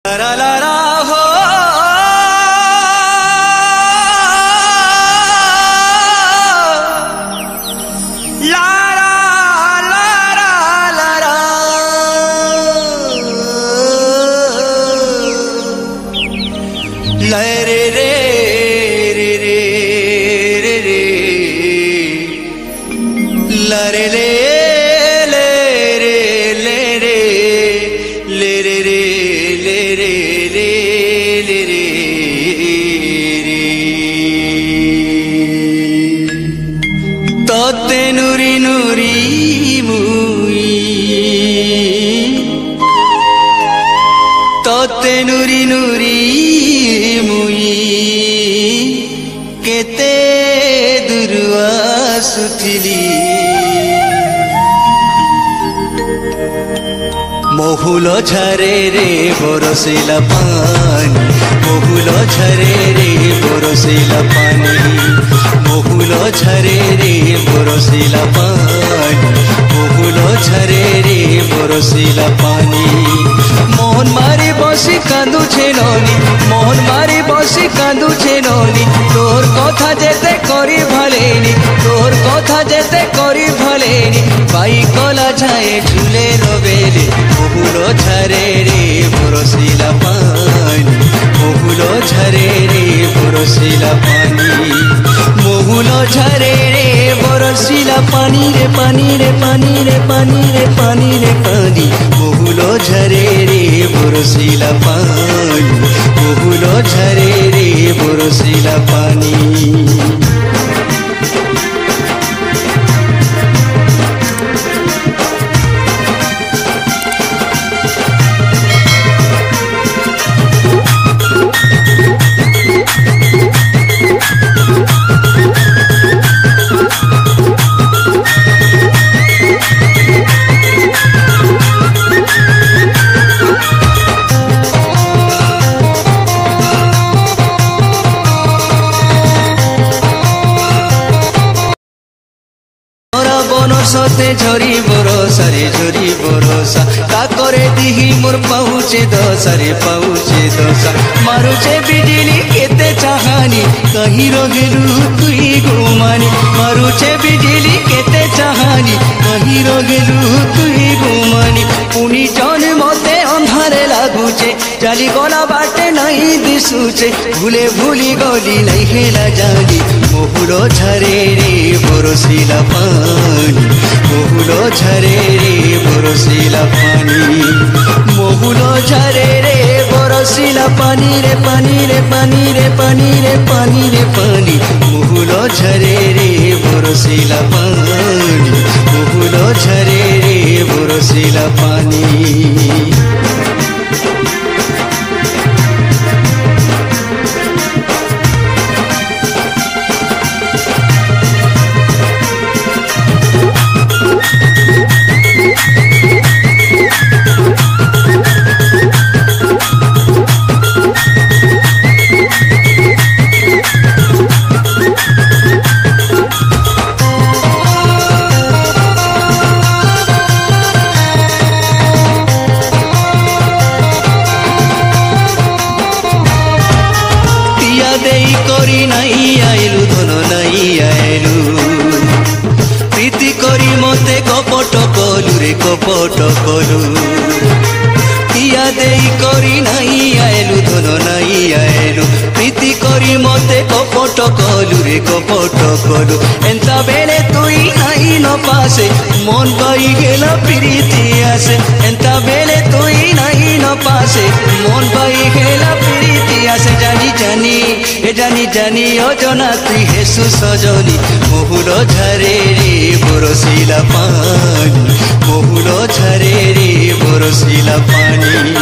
ला ला ला हो ला ला ला ला ला ला रे रे रे रे रे रे ला रे ले तोते नुरी नुरी मुई तोते नुरी नुरी मुई केते दुरुआ सुथिली बहुल झरे रे बरसिला पानी बहुल झरे रे बरसिला पानी बहुल झरे रे बरसिला पानी बहुल झरे रे बरसिला पानी मोहन मारी बसी कांदुछे ननी मोहन मारी बसी कांदुछे ननी तोर कथा जेते करी भलेनी तोर कथा जेते करी भलेनी पाई कला जाए झूले रबेले बहुल झरे रे बरसिला पानी बहुल झरे रे बरसिला पानी बहुल झरे रे बरसिला पानी रे पानी रे पानी रे पानी रे पानी रे पानी बहुल झरे रे बरसिला पानी बहुल झरे रे बरसिला पानी सते झरी बरसा रे झरी बरसा काकरे दिही मोर पाहुचे दशा रे पाहुचे दशा मारुचे बिजली केते चाहानी कहीं रगेलु तुई गुमानी मारुचे बिजली केते चाहानी कहीं रगेलु तुई गुमानी पुनी जन मते अंधारे लागुचे चली गला बाटे नहीं दिसुचे भूले भूली गली नहीं हेला जानी बहुल झरे रे बरसिला पानी बहुल झरे रे बरसिला पानी बहुल झरे रे बरसिला पानी रे पानी रे पानी रे पानी रे पानी रे पानी बहुल झरे रे बरसिला पानी बहुल झरे रे बरसिला पानी करी नहीं आइलु धन नहीं आइलु प्रीति करी मते कपट कलु रे कपट कलु पिया देई करी नहीं आइलु धन नहीं आइलु प्रीति करी मते कपट कलु रे कपट कलु एंता बेले तुई नहीं न पासे मन पाई गेला प्रीति आसे एंता बेले तुई नहीं न पासे मन पाई गेला प्रीति आसे जानी जानी ए जानी जानी अजना तुई हेसु सजनी बहुल झरे रे बरसिला पानी बहुल झरे रे बरसिला पानी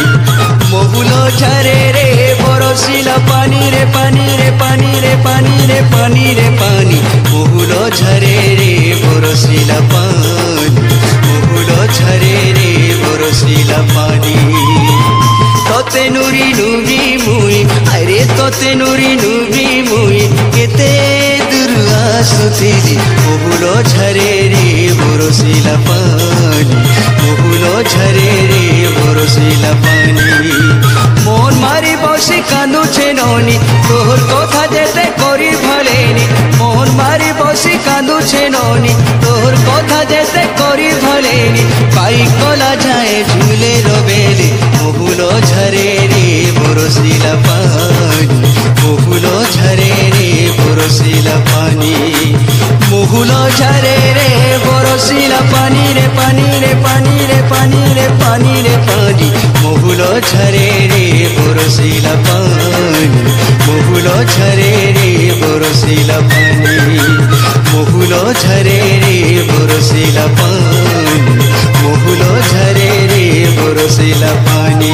बहुल झरे रे बरसिला पानी रे पानी रे पानी रे पानी रे पानी रे पानी बहुल झरे रे बरसिला पानी बहुल झरे रे बरसिला पानी तोते नुरी नुरी मुई अरे तोते नुरी नुरी मुई केते दुरुआ सुथिली बहुल झरे रे बरसिला पानी बहुल झरे रे बरसिला पानी। মারি বসি কাঁদুছে ননি তোর কথা যেতে করি ভলেনি মন মারি বসি কাঁদুছে ননি তোর কথা যেতে করি ভলেনি পাই কলা যায় ঝুলে রবেলে মহুলো ঝরে রে বরসিলা পানি মহুলো ঝরে রে বরসিলা পানি মহুলো ঝরে রে বরসিলা পানি রে পানি রে পানি রে পানি রে পানি রে পানি মহুলো ঝরে রে বরসিলা পানি মহুলো ঝরে রে বরসিলা পানি মহুলো ঝরে রে বরসিলা পানি মহুলো ঝরে রে বরসিলা পানি